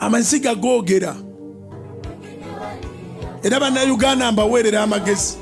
Amaziga googera. Era bannayuganda mbaweerera amagezi.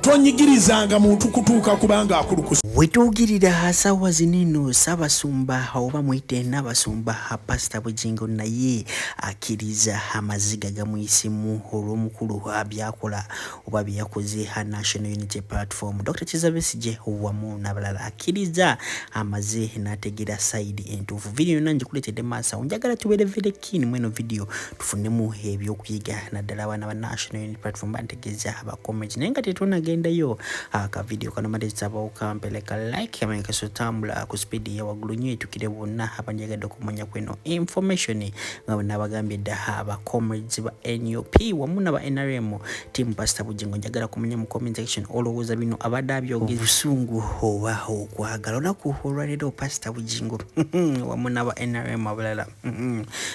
Tonyigirizanga muntu kutuuka kubanga akulukusa. Wetugirira sawa zinino Sabasumba oba mwite n'abasumba Pastor Bujjingo naye akiriza amaziga gamuyisimu olw'omukulu byakola oba byakoze ha National Unity Platform. Dr Besigye wamu n'abalala akiriza amaze n'ategera side entuufu. Video nanje kuletedde masa onjagala tubeere very keen mweno video tufunemu ebyokuyiga naddala abaana ba National Unity Platform bantegeza aba comments naye nga tetunagendayo aka video kano madezaba okampeleka like ameka sotambula ku speed ya wagulu nyo etukire bonna abanyagadde okumanya kweno information nga nabagambye dda aba comrades ba NUP wamu n'aba NRM team Pastor Bujjingo njagala kumanya mu comment section olowooza bino abadde byogeza busungu oba okwagala olunaku olwaleero Pastor Bujjingo wamu n'aba NRM abalala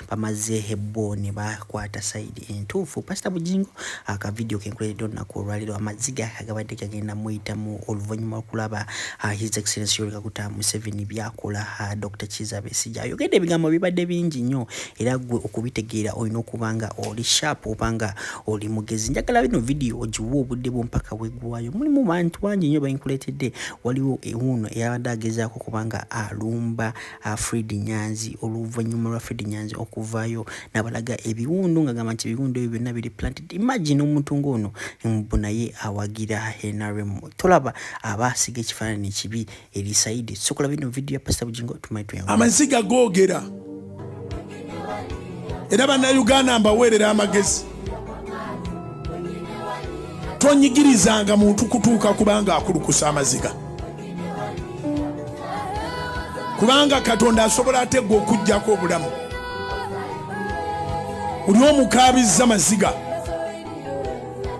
bamaze heboni bakwata side entuufu. Pastor Bujjingo aka video kenkuleedde olunaku olwaleero amaziga agabadde kagenda muyitamu oluvannyuma okulaba His Excellency Yoweri Kaguta Museveni byakola Dr Besigye ayogedde ebigambo bibadde bingi nnyo era gwe okubitegeera olina okubanga oli sharp obanga oli mugezi. Njagala bino video ogiwa obudde bw'ompaka bweggwayo. Mulimu bantu bangi nnyo bayinkuleetedde. Waliwo wuno eyabadde agezaako kubanga alumba Fred Nyanzi oluvannyuma lwa Fred Nyanzi okuvaayo n'abalaga ebiwundu nga gamba nti ebiwundu ebyo byonna biri planted. Imagine omuntu ng'ono naye awagira NRM. Tolaba abasiga ekifaananyi kibi eri side. Sokola bino video ya Pastor Bujjingo tumaitwe. Amaziga googera. Era bannayuganda mbaweerera amagezi. Tonyigirizanga muntu kutuuka kubanga akulukusa amaziga. Kubanga Katonda asobola ate gwe okuggyako obulamu. Oli omukaabiza amaziga.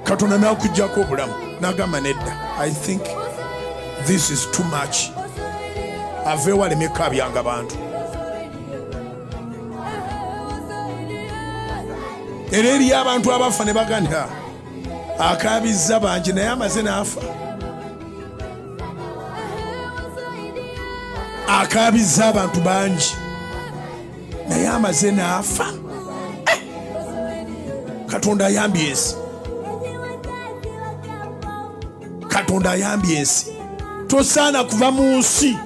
Katonda n'akuggyako obulamu. N'agamba nedda. I think this is too much. Ave waleme kabyanga bantu. Era eri abantu abafa ne baganda akabiza bangi naye amaze n'afa. Akabiza abantu bangi naye amaze n'afa. Katonda ayambye ensi. Katonda ayambye ensi. Tosaana kuva mu nsi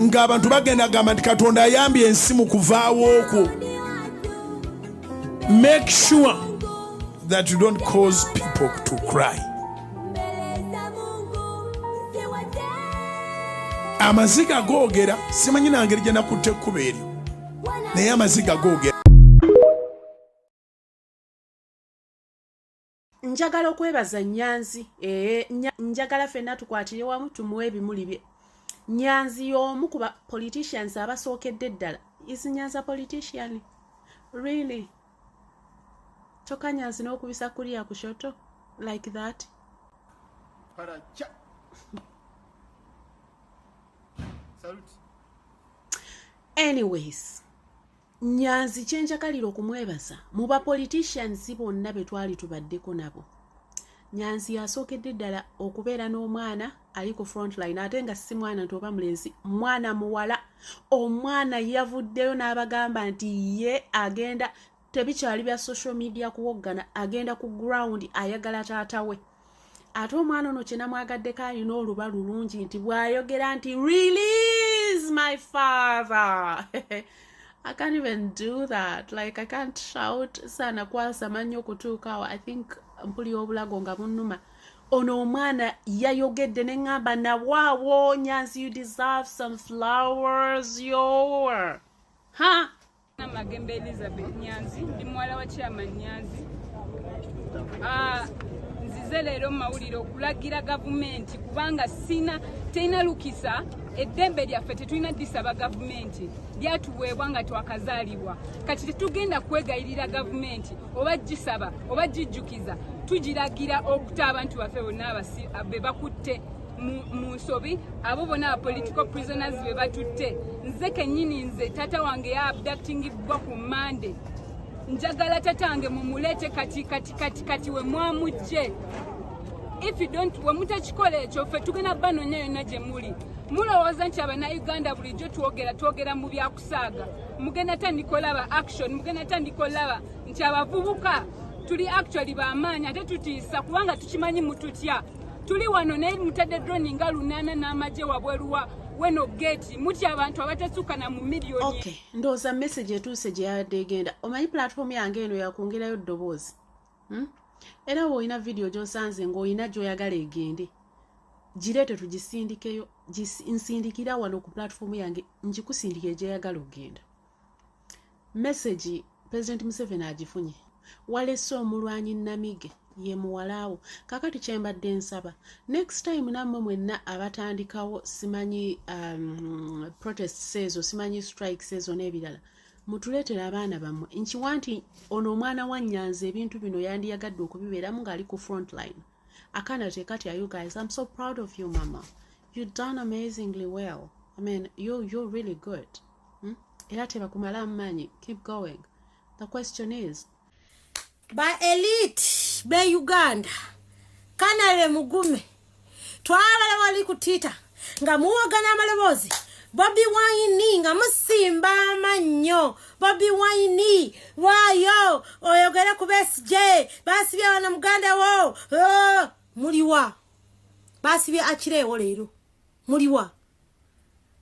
nga abantu bagenda gamba nti Katonda ayambye ensi mu kuvaawo okwo. Make sure that you don't cause people to cry. Amaziga googera simanyi nangeri gye nakutte ekkubo eryo naye amaziga googera. Njagala okwebaza Nyanzi njagala ffenna tukwatire wamu tumuwe ebimuli bye. Nyanzi y'omu ku ba politicians abasookedde ddala. Is Nyanzi a politician? Really? Toka Nyanzi n'okubisa kuliya kushoto like that? Anyways, Nyanzi kyenjagalira okumwebaza mu ba politicians bonna be twali tubaddeko nabo. Nyanzi yasookedde ddala okubeera n'omwana ali ku frontline ate nga si mwana nti oba mulenzi, mwana muwala. Omwana yavuddeyo n'abagamba nti ye agenda tebikyali bya social media kuwoggana, agenda ku ground ayagala taata we. Ate omwana ono kye namwagaddeko alina oluba lulungi nti bw'ayogera nti release my father. I can't even do that. Like, I can't shout sana kwasa manyo kutuuka. I think mpuli obulago nga bunnuma. Ono omwana yayogedde ne ngamba na waawo Nyanzi, you deserve some flowers yo. Ha? Magembe Elizabeth Nyanzi ndi mwala wa chairman Nyanzi. Nzize leero mawulire okulagira gavumenti kubanga sina tena lukisa eddembe lyaffe tetulina disaba gavumenti lyatuweebwa nga twakazaalibwa. Kati tetugenda kwegayirira gavumenti oba gisaba oba gijjukiza tugiragira okuta abantu baffe bonna be bakutte mu nsobi abo bonna political prisoners be batutte. Nze kennyini nze tata wange ya abductingibwa ku Monday. Njagala tatange mumulete kati we mwamujje if you don't wemutachikola ekyo ffe tugenda banonya yonna gye muli mulowooza nti abannayuganda bulijjo twogera mu byakusaaga mugenda tandika olaba action mugenda tandika olaba nti abavubuka tuli actually b'amaanyi ate tutiisa kubanga tukimanyi mututya tuli wano naye mutadde drone nga 8 n'amagye wabweruwa weno gate muti abantu abatasukana mu miliyoni. Okay, ndowooza message etuuse gye yabadde egenda. Omanyi platform yange eno yakongerayo ddoboozi. Era bw'olina video gy'osanze ng'olina gy'oyagala egende. Gireete tugisindikeyo, nsindikira wano ku platform yange ngikusindikire gy'oyagala ogenda. Message President Museveni agifunye. Walese omulwanyi Namige ye muwalaawo. Kakati kyembadde nsaba. Next time nammwe mwenna abatandikawo simanyi protests ezo, simanyi strikes ezo n'ebirala. Mutuleetera abaana bammwe. Nkiwa nti ono omwana wa Nyanzi ebintu bino yandiyagadde okubibeeramu ng'ali ku front line. I can't take at you guys. I'm so proud of you, Mama. You've done amazingly well. I mean, you're really good. Keep going. The question is, by elite be Uganda kanale mugume twabala wali kutita nga muwagana amalobozi Bobi Wine nga musimba amanyo Bobi Wine wayo oyogera ku Besigye basibye wana muganda wo muliwa basibye akirewo leero muliwa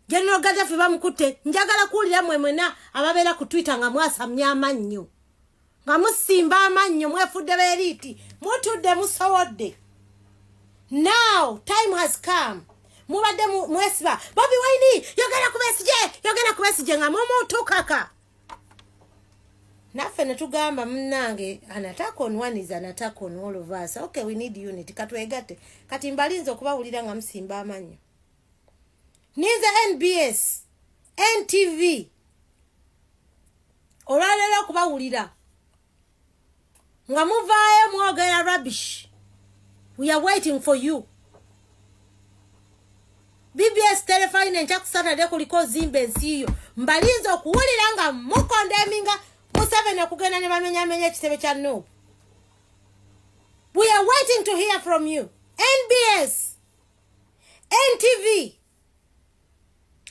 General Gaddafi bamukutte njagala kuulira mwemwena ababeera ku Twitter nga mwasamya amanyo nga musimba amanyo mwefudde beeriti mutudde musowodde. Now time has come mubadde mwesiba Bobi Wine yogera ku Besigye nga mumutukaka naffe ne tugamba munnange anataka on one is anataka on all of us. Okay, we need unity katwegatte kati mbalinze okubawulira nga musimba amanyo ninze NBS NTV olwalero okubawulira nga muvaayo mwogera rubbish. We are waiting for you. BBS telefone nja kusatade kuliko zimbe nsiyo mbalinzo okuwulira nga mukondeminga Museveni okugenda ne bamenya ekitebe kya no. We are waiting to hear from you. NBS NTV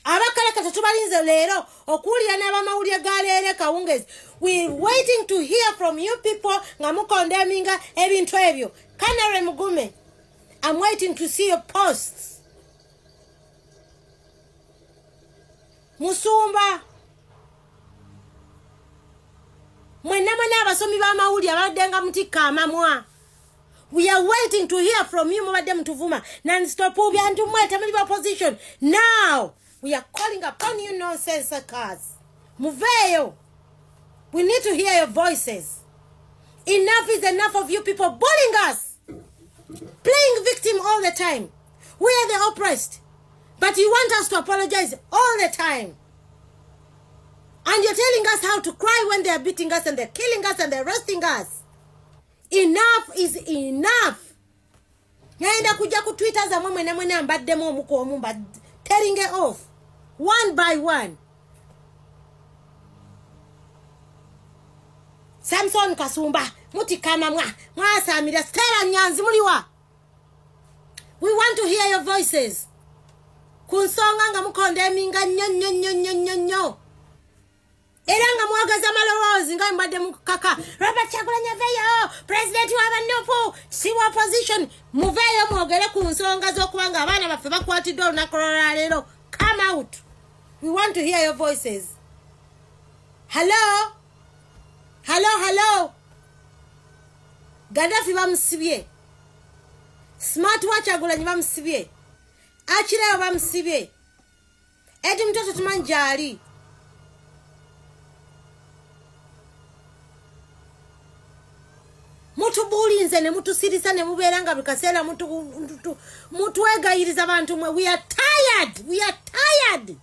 abakala kata tubalinze leero okuwulira n'abamawulire galeere kawungezi. We waiting to hear from you people nga mukondeminga ebintu ebyo. Kanare Mugume, I'm waiting to see your posts. Musumba mwena abasomi b'amawulire abaddenga mutikka amamwa. We are waiting to hear from you mubadde mutuvuma non-stop ubyantu mwete muli opposition. Now we are calling upon you nonsense suckers. Muveyo. We need to hear your voices. Enough is enough of you people bullying us. Playing victim all the time. We are the oppressed. But you want us to apologize all the time. And you're telling us how to cry when they're beating us and they're killing us and they're arresting us. Enough is enough. Naenda kuja ku Twitter za mwene ambaddemu omuko omumba tearing it off one by one. Samson Kasumba mutikama mwasamira Stella Nyanzi muliwa. We want to hear your voices. Kunsonga nga mukondeminga nyo. Era nga mwagaza malowoozi nga mbadde mukaka. Robert Kyagulanyi aveyo, president w'abannupu, si wa opposition. Muveyo mwogere ku nsonga z'okubanga abaana baffe bakwatiddwa olunaku lwaleero. Come out. We want to hear your voices. Hello? Gaddafi bamusibye. Smartwatch Kyagulanyi bamusibye. Akirewo bamusibye. Edi mtoto tumanjali. Mutubulinze ne mutusirisa ne mubeeranga bikaseera mutuwegayiriza abantu mwe. We are tired.